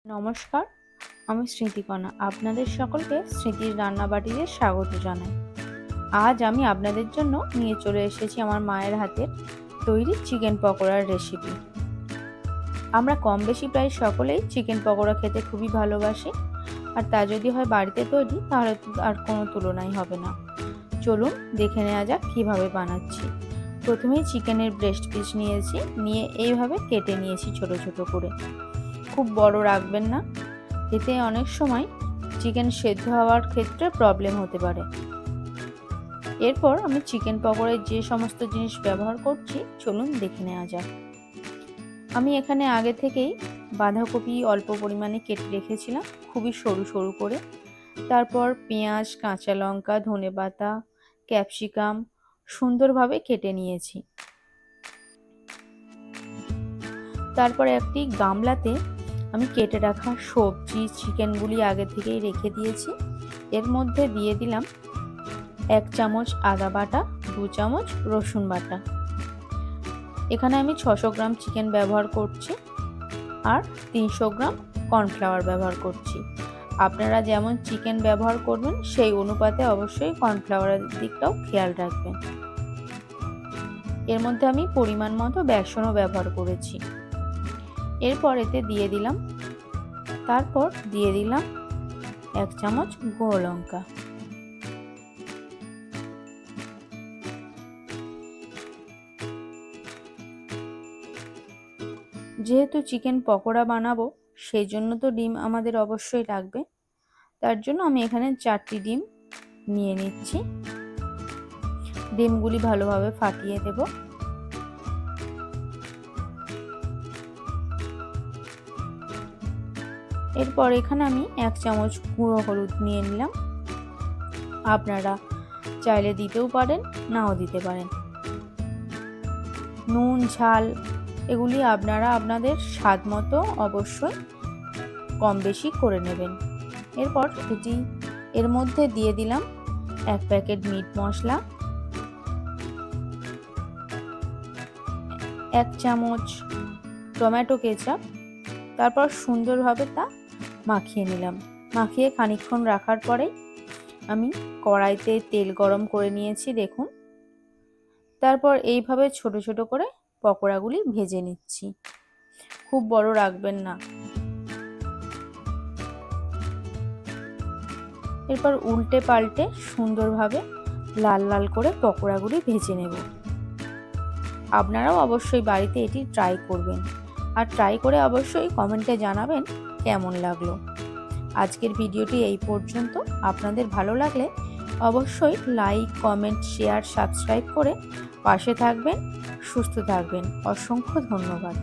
নমস্কার, আমি স্মৃতিকণা। আপনাদের সকলকে স্মৃতির রান্নাবাটিতে স্বাগত জানাই। আজ আমি আপনাদের জন্য নিয়ে চলে এসেছি আমার মায়ের হাতের তৈরি চিকেন পকোড়ার রেসিপি। আমরা কম বেশি প্রায় সকলেই চিকেন পকোড়া খেতে খুবই ভালোবাসি, আর তা যদি হয় বাড়িতে তৈরি তাহলে আর কোনো তুলনাই হবে না। চলুন দেখে নেওয়া যাক কীভাবে বানাচ্ছি। প্রথমেই চিকেনের ব্রেস্ট পিস নিয়ে এইভাবে কেটে নিয়েছি ছোট ছোট করে। খুব বড় রাখবেন না, এতে অনেক সময় চিকেন সেদ্ধ হওয়ার ক্ষেত্রে প্রবলেম হতে পারে। এরপর আমি চিকেন পকোড়ায় যে সমস্ত জিনিস ব্যবহার করছি চলুন দেখে নেওয়া যাক। আমি এখানে আগে থেকেই বাঁধাকপি অল্প পরিমাণে কেটে রেখেছিলাম, খুবই সরু সরু করে। তারপর পেঁয়াজ, কাঁচা লঙ্কা, ধনেপাতা, ক্যাপসিকাম সুন্দরভাবে কেটে নিয়েছি। তারপর একটি গামলাতে আমি কেটে রাখা সবজি চিকেনগুলি আগে থেকেই রেখে দিয়েছি। এর মধ্যে দিয়ে দিলাম 1 চামচ আদা বাটা, 2 চামচ রসুন বাটা। এখানে আমি 600 গ্রাম চিকেন ব্যবহার করছি আর 300 গ্রাম কর্নফ্লাওয়ার ব্যবহার করছি। আপনারা যেমন চিকেন ব্যবহার করবেন সেই অনুপাতে অবশ্যই কর্নফ্লাওয়ারের দিকটাও খেয়াল রাখবেন। এর মধ্যে আমি পরিমাণ মতো বেসনও ব্যবহার করেছি। এরপর এতে তারপর দিয়ে দিলাম 1 চামচ গুঁড়ো লঙ্কা। যেহেতু চিকেন পকোড়া বানাবো সেই জন্য তো ডিম আমাদের অবশ্যই লাগবে, তার জন্য আমি এখানে 4টি ডিম নিয়ে নিচ্ছি। ডিমগুলি ভালোভাবে ফাটিয়ে দেব। এরপর এখানে আমি 1 চামচ গুঁড়ো হলুদ নিয়ে নিলাম। আপনারা চাইলে দিতেও পারেন, নাও দিতে পারেন। নুন ঝাল এগুলি আপনারা আপনাদের স্বাদ মতো অবশ্যই কম বেশি করে নেবেন। এরপর এর মধ্যে দিয়ে দিলাম 1 প্যাকেট মিট মশলা, 1 চামচ টমেটো কেচাপ। তারপর সুন্দরভাবে তা মাখিয়ে নিলাম। মাখিয়ে খানিকক্ষণ রাখার পরে আমি কড়াইতে তেল গরম করে নিয়েছি দেখুন। তারপর এইভাবে ছোট ছোট করে পকোড়াগুলি ভেজে নিচ্ছি, খুব বড় রাখবেন না। এরপর উল্টে পাল্টে সুন্দরভাবে লাল লাল করে পকোড়াগুলি ভেজে নেব। আপনারাও অবশ্যই বাড়িতে এটি ট্রাই করবেন, আর ট্রাই করে অবশ্যই কমেন্টে জানাবেন কেমন লাগলো। আজকের ভিডিওটি এই পর্যন্ত। আপনাদের ভালো লাগলে অবশ্যই লাইক, কমেন্ট, শেয়ার, সাবস্ক্রাইব করে পাশে থাকবেন। সুস্থ থাকবেন। অসংখ্য ধন্যবাদ।